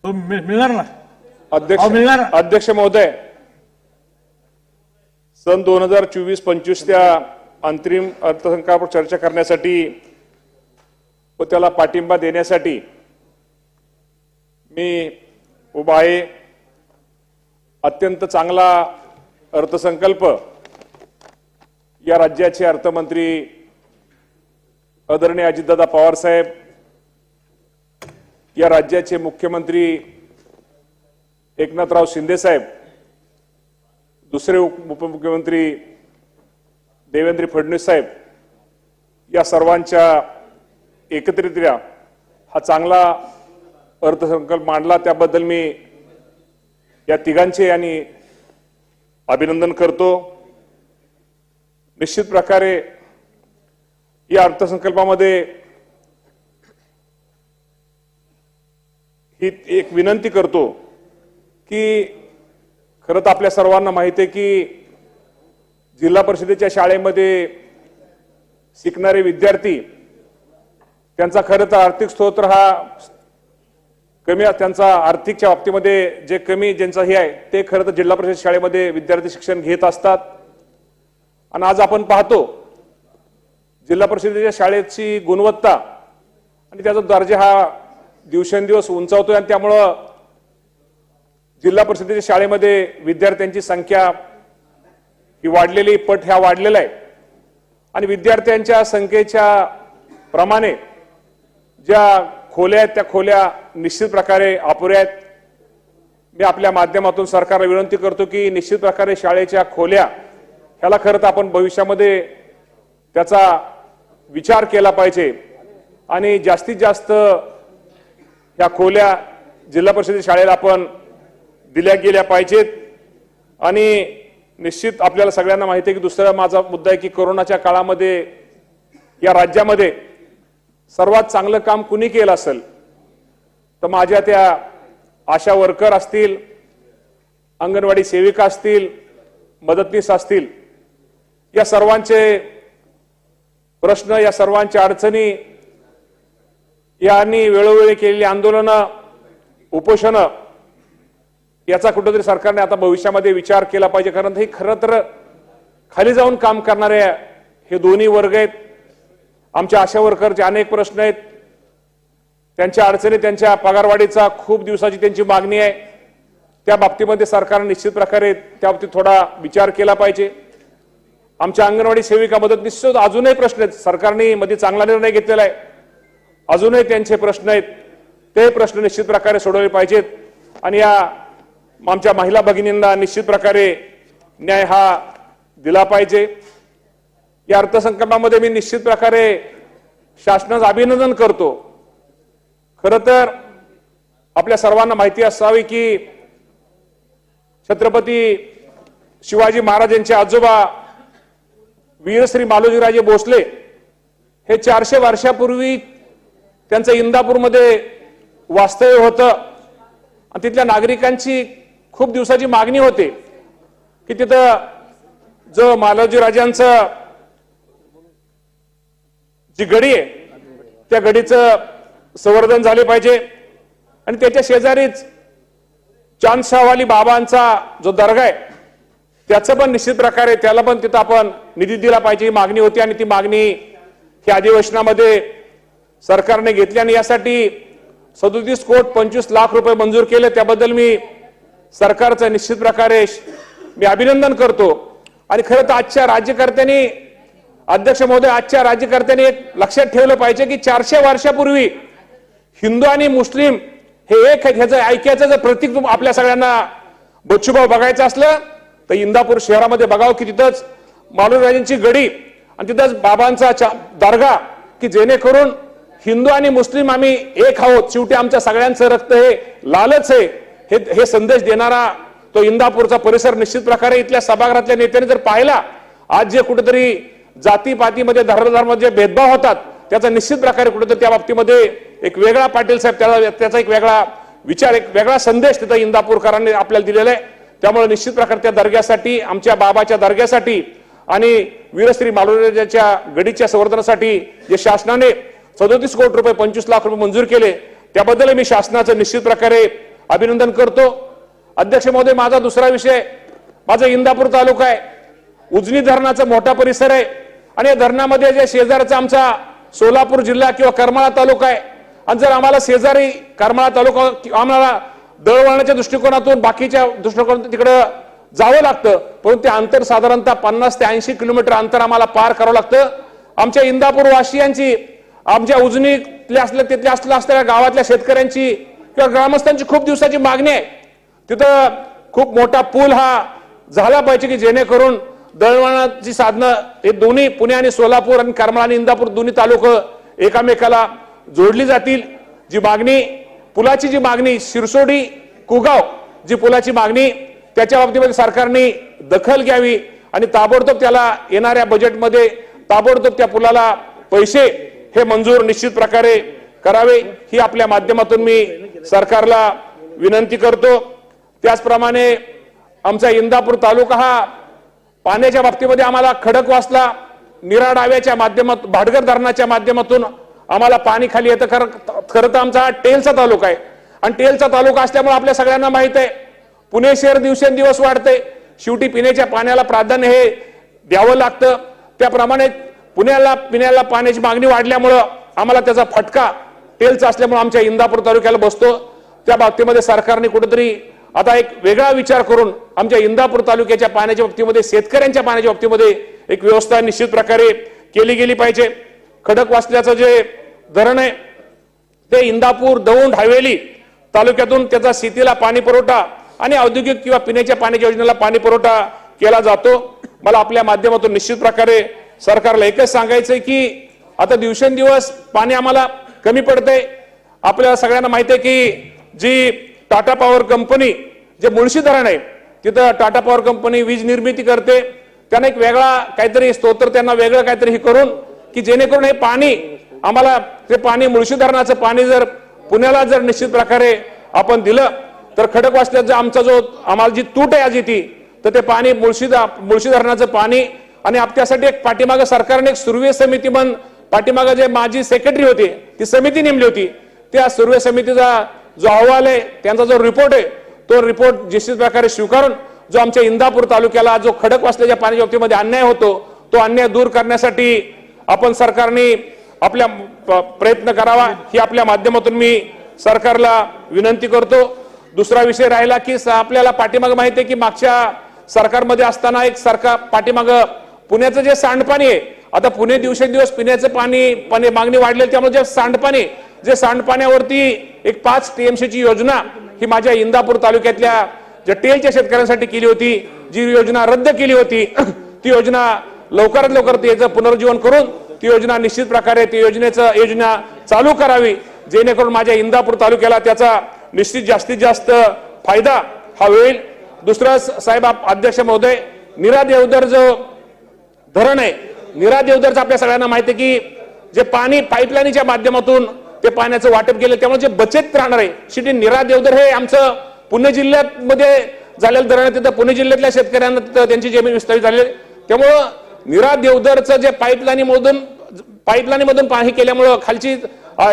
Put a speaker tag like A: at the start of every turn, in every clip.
A: मिळणार ना
B: अध्यक्ष महोदय, सन 2024-25 त्या अंतरिम अर्थसंकल्पावर चर्चा करण्यासाठी व त्याला पाठिंबा देण्यासाठी मी उभा आहे। अत्यंत चांगला अर्थसंकल्प या राज्याचे अर्थमंत्री आदरणीय अजितदादा पवार साहेब, या राज्याचे मुख्यमंत्री एकनाथराव शिंदे साहेब, दुसरे उपमुख्यमंत्री देवेंद्र फडणवीस साहेब, या सर्वांच्या एकत्रितरित्या हा चांगला अर्थसंकल्प मांडला, त्याबद्दल मी या तिघांचे आणि अभिनंदन करतो। निश्चित प्रकारे या अर्थसंकल्पामध्ये ही एक विनंती करतो की खरं तर आपल्या सर्वांना माहिती आहे की जिल्हा परिषदेच्या शाळेमध्ये शिकणारे विद्यार्थी त्यांचा खरं तर आर्थिक स्त्रोत हा कमी, त्यांचा आर्थिकच्या बाबतीमध्ये जे कमी ज्यांचा हे आहे ते खरं तर जिल्हा परिषद शाळेमध्ये विद्यार्थी शिक्षण घेत असतात। आणि आज आपण पाहतो जिल्हा परिषदेच्या शाळेची गुणवत्ता आणि त्याचा दर्जा हा दिवसेंदिवस उंचावतोय आणि त्यामुळं जिल्हा परिषदेच्या शाळेमध्ये विद्यार्थ्यांची संख्या ही वाढलेली, पट ह्या वाढलेला आहे आणि विद्यार्थ्यांच्या संख्येच्या प्रमाणे ज्या खोल्या आहेत त्या खोल्या निश्चित प्रकारे अपुऱ्या आहेत। मी आपल्या माध्यमातून सरकारला विनंती करतो की निश्चित प्रकारे शाळेच्या खोल्या ह्याला खरं तर आपण भविष्यामध्ये त्याचा विचार केला पाहिजे आणि जास्तीत जास्त या खोल्या जिल्हा परिषद शाळेला आपण दिल्या गेल्या पाहिजेत। आणि निश्चित आपल्याला सगळ्यांना माहिती आहे की दुसरा माझा मुद्दा आहे की कोरोनाच्या काळामध्ये या राज्यामध्ये सर्वात चांगलं काम कुणी केलं असेल तर माझ्या त्या आशा वर्कर असतील, अंगणवाडी सेविका असतील, मदतनीस असतील, या सर्वांचे प्रश्न, या सर्वांच्या अडचणी, यांनी वेळोवेळी केलेली आंदोलनं, उपोषणं, याचा कुठेतरी सरकारने आता भविष्यामध्ये विचार केला पाहिजे। कारण हे खरं तर खाली जाऊन काम करणारे हे दोन्ही वर्ग आहेत। आमच्या आशा वर्करचे अनेक प्रश्न आहेत, त्यांच्या अडचणी, त्यांच्या पगारवाढीचा खूप दिवसाची त्यांची मागणी आहे, त्या बाबतीमध्ये सरकारने निश्चित प्रकारे त्या बाबतीत थोडा विचार केला पाहिजे। आमच्या अंगणवाडी सेविका मदतनीस अजूनही प्रश्न आहेत, सरकारने मध्ये चांगला निर्णय घेतलेला आहे, अजूनही त्यांचे प्रश्न आहेत, ते प्रश्न निश्चित प्रकारे सोडवले पाहिजेत आणि या आमच्या महिला भगिनींना निश्चित प्रकारे न्याय हा दिला पाहिजे। या अर्थसंकल्पामध्ये मी निश्चित प्रकारे शासनाचं अभिनंदन करतो। खरं तर आपल्या सर्वांना माहिती असावी की छत्रपती शिवाजी महाराज यांचे आजोबा वीरश्री मालोजीराजे भोसले हे 400 वर्षापूर्वी त्यांचं इंदापूरमध्ये वास्तव्य होतं आणि तिथल्या नागरिकांची खूप दिवसाची मागणी होती की तिथं जो मालोजीराजांचं जी गडी आहे त्या गडीचं संवर्धन झाले पाहिजे आणि त्याच्या शेजारीच चांदशाहवाली बाबांचा जो दर्गा आहे त्याचं पण निश्चित प्रकारे त्याला पण तिथं आपण निधी दिला पाहिजे ही मागणी होती आणि ती मागणी ही अधिवेशनामध्ये सरकारने घेतली आणि यासाठी 37,25,00,000 रुपये मंजूर केले, त्याबद्दल मी सरकारचं निश्चित प्रकारे मी अभिनंदन करतो। आणि खरं तर आजच्या राज्यकर्त्यांनी, अध्यक्ष महोदय, आजच्या राज्यकर्त्यांनी एक लक्षात ठेवलं पाहिजे की 400 वर्षापूर्वी हिंदू आणि मुस्लिम हे एक, ह्याचं ऐक्याचं जर प्रतीक आपल्या सगळ्यांना बच्चूभाऊ बघायचं असलं तर इंदापूर शहरामध्ये बघावं की तिथंच मालोजीराजांची गडी आणि तिथंच बाबांचा दर्गा, की जेणेकरून हिंदू आणि मुस्लिम आम्ही एक आहोत, शेवटी आमच्या सगळ्यांचं रक्त हे लालच आहे, हे संदेश देणारा तो इंदापूरचा परिसर निश्चित प्रकारे इथल्या सभागृहातल्या नेत्यांनी जर पाहिला, आज जे कुठेतरी जातीपातीमध्ये धर्मधर्माचे भेदभाव होतात त्याचा निश्चित प्रकारे कुठेतरी त्या बाबतीमध्ये एक वेगळा, पाटील साहेब त्याचा एक वेगळा विचार, एक वेगळा संदेश तिथं इंदापूरकरांनी आपल्याला दिलेला आहे। त्यामुळे निश्चित प्रकारे त्या दर्ग्यासाठी, आमच्या बाबाच्या दर्ग्यासाठी आणि वीरश्री मालोजीराजांच्या गडीच्या संवर्धनासाठी जे शासनाने 37 कोटी रुपये 25 लाख रुपये मंजूर केले त्याबद्दल मी शासनाचं निश्चित प्रकारे अभिनंदन करतो। अध्यक्ष महोदय, माझा दुसरा विषय, माझा इंदापूर तालुका आहे, उजनी धरणाचा मोठा परिसर आहे आणि या धरणामध्ये जे शेजारचा आमचा सोलापूर जिल्हा किंवा करमाळा तालुका आहे आणि जर आम्हाला शेजारी करमाळा तालुका आम्हाला दळणवळणाच्या दृष्टिकोनातून बाकीच्या दृष्टिकोनातून तिकडे जावं लागतं, परंतु ते अंतर साधारणतः 50 ते 80 किलोमीटर अंतर आम्हाला पार करावं लागतं। आमच्या इंदापूर वासियांची, आमच्या उजनीतल्या असलेल्या गावातल्या शेतकऱ्यांची किंवा ग्रामस्थांची खूप दिवसाची मागणी आहे, तिथं खूप मोठा पूल हा झाला पाहिजे की जेणेकरून दळणवळणाची साधनं हे दोन्ही पुणे आणि सोलापूर आणि करमाळा आणि इंदापूर दोन्ही तालुके एकामेकाला जोडली जातील। जी मागणी, पुलाची जी मागणी, शिरसोडी कुगाव जी पुलाची मागणी, त्याच्या बाबतीमध्ये सरकारने दखल घ्यावी आणि ताबडतोब त्याला येणाऱ्या बजेटमध्ये ताबडतोब त्या पुलाला पैसे हे मंजूर निश्चित प्रकारे करावे, ही आपल्या माध्यमातून मी सरकारला विनंती करतो। त्याचप्रमाणे आमचा इंदापूर तालुका हा पाण्याच्या बाबतीमध्ये आम्हाला खडकवासला निरा डाव्याच्या माध्यमातून, भाटघर धरणाच्या माध्यमातून आम्हाला पाणी खाली येतं। खरं तर आमचा टेलचा तालुका आहे आणि टेलचा तालुका असल्यामुळे आपल्या सगळ्यांना माहित आहे पुणे शहर दिवसेंदिवस वाढते, शेवटी पिण्याच्या पाण्याला प्राधान्य हे द्यावं लागतं। त्याप्रमाणे पिण्याला पाण्याची मागणी वाढल्यामुळं आम्हाला त्याचा फटका टेलचा असल्यामुळे आमच्या इंदापूर तालुक्याला बसतो। त्या बाबतीमध्ये सरकारने कुठेतरी आता एक वेगळा विचार करून आमच्या इंदापूर तालुक्याच्या पाण्याच्या बाबतीमध्ये, शेतकऱ्यांच्या पाण्याच्या बाबतीमध्ये एक व्यवस्था निश्चित प्रकारे केली गेली पाहिजे। खडकवासल्याचं जे धरण आहे ते इंदापूर, दौंड, हवेली तालुक्यातून त्याचा शेतीला पाणी पुरवठा आणि औद्योगिक किंवा पिण्याच्या पाण्याच्या योजनेला पाणी पुरवठा केला जातो। मला आपल्या माध्यमातून निश्चित प्रकारे सरकारला एकच सांगायचंय की आता दिवसेंदिवस पाणी आम्हाला कमी पडतंय। आपल्याला सगळ्यांना माहिती आहे की जी टाटा पॉवर कंपनी, जे मुळशी धरण आहे तिथं टाटा पॉवर कंपनी वीज निर्मिती करते, त्यांना एक वेगळा काहीतरी स्तोत्र, त्यांना वेगळं काहीतरी हे करून की जेणेकरून हे पाणी आम्हाला, ते पाणी मुळशी धरणाचं पाणी जर पुण्याला जर निश्चित प्रकारे आपण दिलं तर खडकवासल्याचं आमचा जो आम्हाला जी तूट आहे आज ती, तर ते पाणी मुळशी धरणाचं पाणी आणि त्यासाठी एक पाठीमागं सरकारने एक सर्वे समिती म्हणून पाठीमागं जे माजी सेक्रेटरी होते ती समिती नेमली होती, त्या सर्वे समितीचा जो अहवाल आहे, त्यांचा जो रिपोर्ट आहे, तो रिपोर्ट निश्चित प्रकारे स्वीकारून जो आमच्या इंदापूर तालुक्याला जो खडकवासल्याच्या पाण्याच्या बाबतीमध्ये अन्याय होतो तो अन्याय दूर करण्यासाठी आपण सरकारने आपल्या प्रयत्न करावा, ही आपल्या माध्यमातून मी सरकारला विनंती करतो। दुसरा विषय राहिला की आपल्याला पाठीमागे माहिती आहे की मागच्या सरकारमध्ये असताना एक सरकार पाठीमागे पुण्याचं जे सांडपाणी आहे, आता पुणे दिवसेंदिवस पिण्याचं पाणी मागणी वाढलेली, त्यामुळे जे सांडपाण्यावरती एक 5 TMC ची योजना ही माझ्या इंदापूर तालुक्यातल्या ज्या टेलच्या शेतकऱ्यांसाठी केली होती, जी योजना रद्द केली होती, ती योजना लवकरात लवकर त्याचं पुनर्जीवन करून ती योजना निश्चित प्रकारे ती योजना चालू करावी, जेणेकरून माझ्या इंदापूर तालुक्याला त्याचा निश्चित जास्तीत जास्त फायदा हा होईल। दुसरं साहेब, अध्यक्ष महोदय, निरा देवधर जो धरण आहे, निरा देवधरचं आपल्या सगळ्यांना माहिती आहे की जे पाणी पाईपलाईनच्या माध्यमातून ते पाण्याचं वाटप केलं, त्यामुळे जे बचत राहणार आहे, शेवटी निरा देवधर हे आमचं पुणे जिल्ह्यामध्ये झालेलं धरण आहे, तिथं पुणे जिल्ह्यातल्या शेतकऱ्यांना तिथं त्यांची जमीन विस्तारित झाली, त्यामुळं निरा देवधरचं जे पाईपलाईनमधून पाणी केल्यामुळं, खालची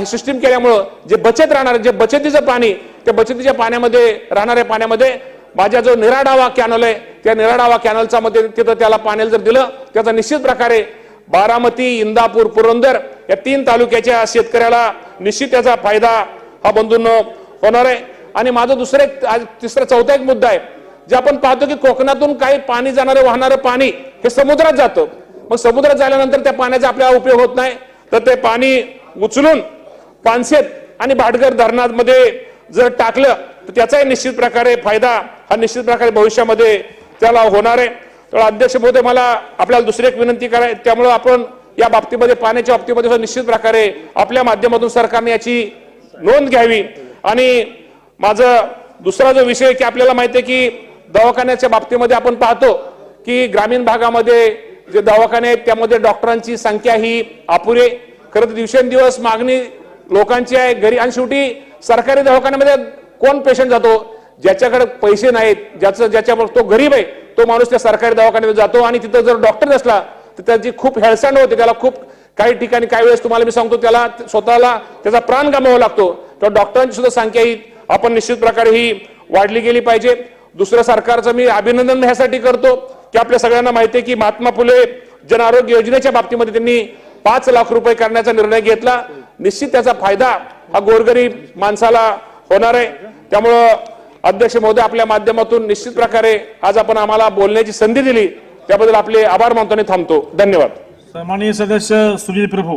B: सिस्टीम केल्यामुळं जे बचत राहणार, जे बचतीचं पाणी, त्या बचतीच्या पाण्यामध्ये राहणाऱ्या पाण्यामध्ये माझ्या जो निराडावा कॅनल आहे, त्या निराडावा कॅनलचा मध्ये तिथं त्याला पाण्याला जर दिलं, त्याचा निश्चित प्रकारे बारामती, इंदापूर, पुरंदर या 3 तालुक्याच्या शेतकऱ्याला निश्चित त्याचा फायदा हा बंधूंनो होणार आहे। आणि माझं तिसरा चौथा एक मुद्दा आहे, जे आपण पाहतो की कोकणातून काही पाणी वाहणारं पाणी हे समुद्रात जातं, मग समुद्रात झाल्यानंतर त्या पाण्याचा आपल्याला उपयोग होत नाही, तर ते पाणी उचलून पानशेत आणि भाटघर धरणामध्ये जर टाकलं तर त्याचाही निश्चित प्रकारे फायदा हा निश्चित प्रकारे भविष्यामध्ये त्याला होणार आहे। तर अध्यक्ष महोदय, मला आपल्याला दुसरी एक विनंती करायची, त्यामुळे आपण या बाबतीमध्ये, पाण्याच्या बाबतीमध्ये निश्चित प्रकारे आपल्या माध्यमातून सरकारने याची नोंद घ्यावी। आणि माझा दुसरा जो विषय की आपल्याला माहिती आहे की दवाखान्याच्या बाबतीमध्ये आपण पाहतो की ग्रामीण भागामध्ये जे दवाखाने आहेत त्यामध्ये डॉक्टरांची संख्या ही अपुरी, खरं तर दिवसेंदिवस मागणी लोकांची आहे घरी, आणि शेवटी सरकारी दवाखान्यामध्ये कोण पेशंट जातो, ज्याच्याकडे पैसे नाहीत, ज्याच्यावर तो गरीब आहे, तो माणूस त्या सरकारी दवाखान्यात जातो आणि तिथं जर डॉक्टर नसला तर त्याची खूप हेळसांड होते, त्याला खूप काही ठिकाणी काही वेळेस तुम्हाला मी सांगतो त्याला स्वतःला त्याचा प्राण गमावावा लागतो, तर डॉक्टरांची सुद्धा संख्या ही आपण निश्चित प्रकारे ही वाढली गेली पाहिजे. दुसरं सरकारचं मी अभिनंदन ह्यासाठी करतो की आपल्या सगळ्यांना माहिती आहे की महात्मा फुले जन आरोग्य योजनेच्या बाबतीमध्ये त्यांनी 5 लाख रुपये करण्याचा निर्णय घेतला. निश्चित त्याचा फायदा हा गोरगरीब माणसाला होणार आहे. त्यामुळं अध्यक्ष महोदय आपल्या माध्यमातून निश्चित प्रकारे आज आपण आम्हाला बोलण्याची संधी दिली त्याबद्दल आपले आभार मानतो आणि थांबतो. धन्यवाद.
A: सन्माननीय सदस्य सुनील प्रभू.